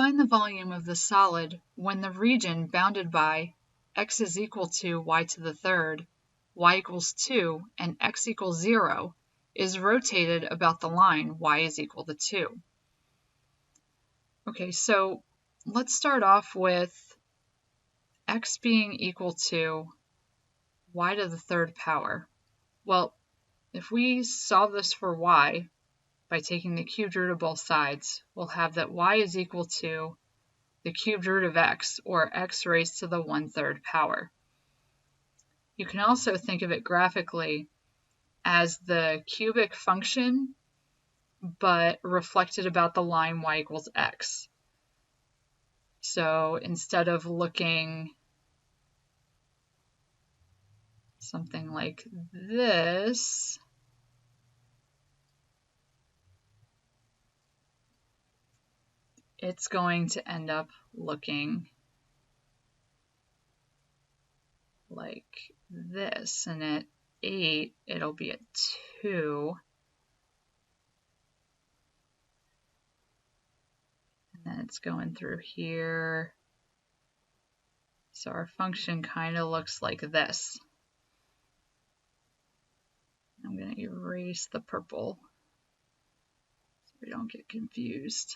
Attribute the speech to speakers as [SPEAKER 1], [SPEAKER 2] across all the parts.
[SPEAKER 1] Find the volume of the solid when the region bounded by x is equal to y to the third, y equals 2, and x equals 0 is rotated about the line y is equal to 2. Okay, so let's start off with x being equal to y to the third power. Well, if we solve this for y by taking the cubed root of both sides, we'll have that y is equal to the cubed root of x, or x raised to the 1/3 power. You can also think of it graphically as the cubic function, but reflected about the line y equals x. So instead of looking something like this, it's going to end up looking like this. And at 8, it'll be at 2. And then it's going through here. So our function kind of looks like this. I'm going to erase the purple so we don't get confused.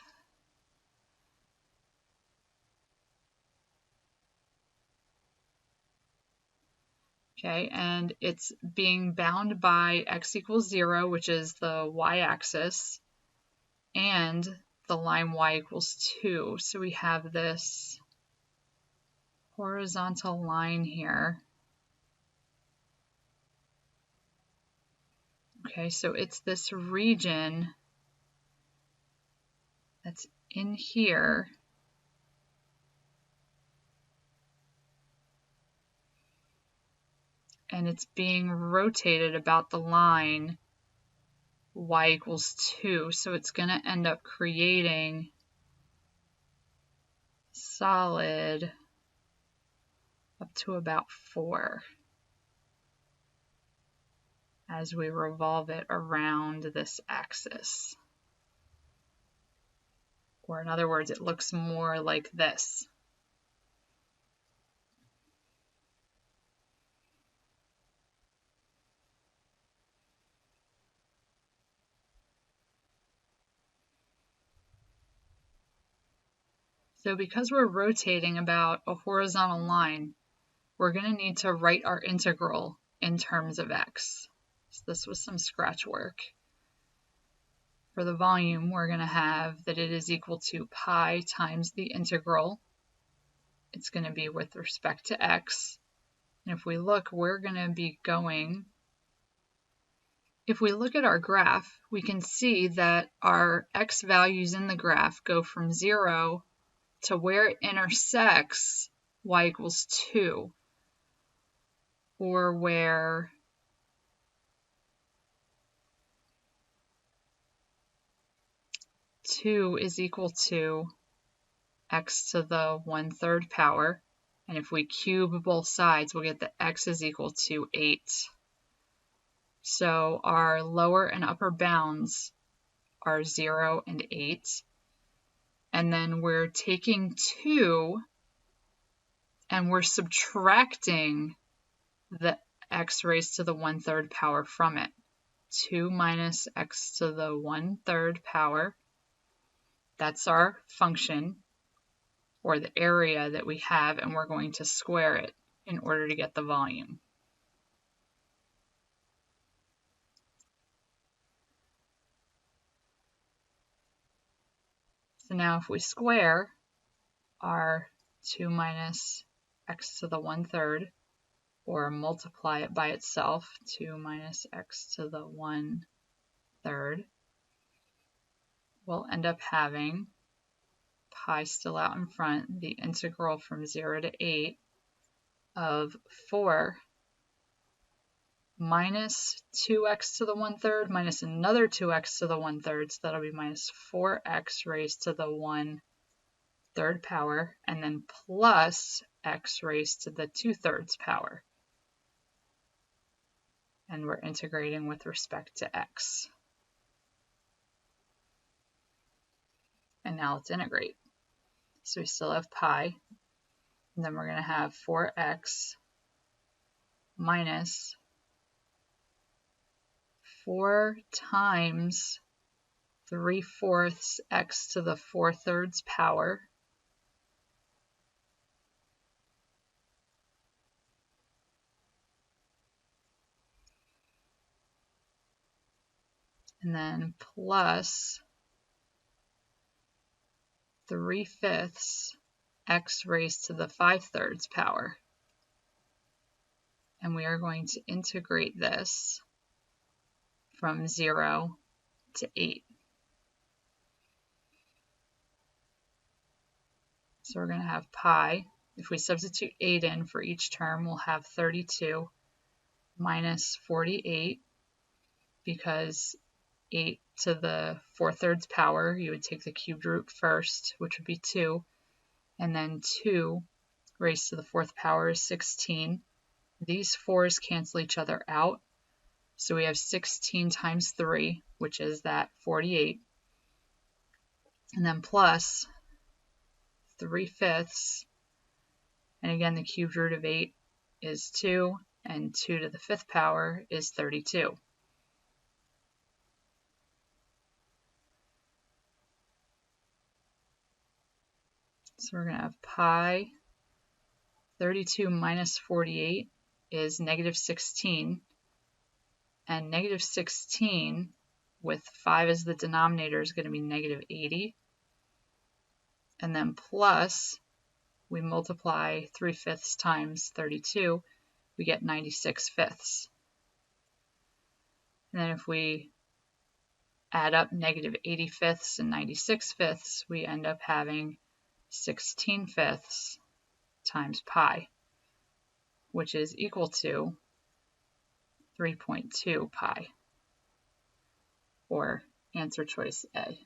[SPEAKER 1] Okay, and it's being bound by x equals 0, which is the y-axis, and the line y equals 2. So we have this horizontal line here. Okay, so it's this region that's in here. And it's being rotated about the line y equals 2. So it's going to end up creating solid up to about 4 as we revolve it around this axis. Or in other words, it looks more like this. So because we're rotating about a horizontal line, we're going to need to write our integral in terms of x. So this was some scratch work. For the volume, we're going to have that it is equal to pi times the integral. It's going to be with respect to x. And if we look, we're going to be going. If we look at our graph, we can see that our x values in the graph go from 0 to where it intersects y equals 2, or where two is equal to x to the 1/3 power. And if we cube both sides, we'll get that x is equal to 8. So our lower and upper bounds are 0 and 8. And then we're taking 2 and we're subtracting the x raised to the 1/3 power from it. 2 minus x to the 1/3 power. That's our function, or the area that we have, and we're going to square it in order to get the volume. So now if we square our 2 minus x to the 1/3, or multiply it by itself, 2 minus x to the 1/3, we'll end up having pi still out in front, the integral from 0 to 8 of 4 minus 2x to the 1/3 minus another 2x to the 1/3, so that'll be minus 4x raised to the 1/3 power, and then plus x raised to the 2/3 power. And we're integrating with respect to x. And now let's integrate. So we still have pi. And then we're going to have 4x minus 4 times 3/4 x to the 4/3 power and then plus 3/5 x raised to the 5/3 power. And we are going to integrate this from 0 to 8. So we're going to have pi. If we substitute 8 in for each term, we'll have 32 minus 48, because 8 to the 4/3 power, you would take the cubed root first, which would be 2, and then 2 raised to the 4th power is 16. These 4's cancel each other out, so we have 16 times 3, which is that 48, and then plus 3/5, and again the cubed root of 8 is 2, and 2 to the 5th power is 32. So we're going to have pi 32 minus 48 is negative 16, and negative 16 with 5 as the denominator is going to be negative 80, and then plus, we multiply 3/5 times 32, we get 96/5. And then if we add up negative 80/5 and 96/5, we end up having 16/5 times pi, which is equal to 3.2 pi, or answer choice A.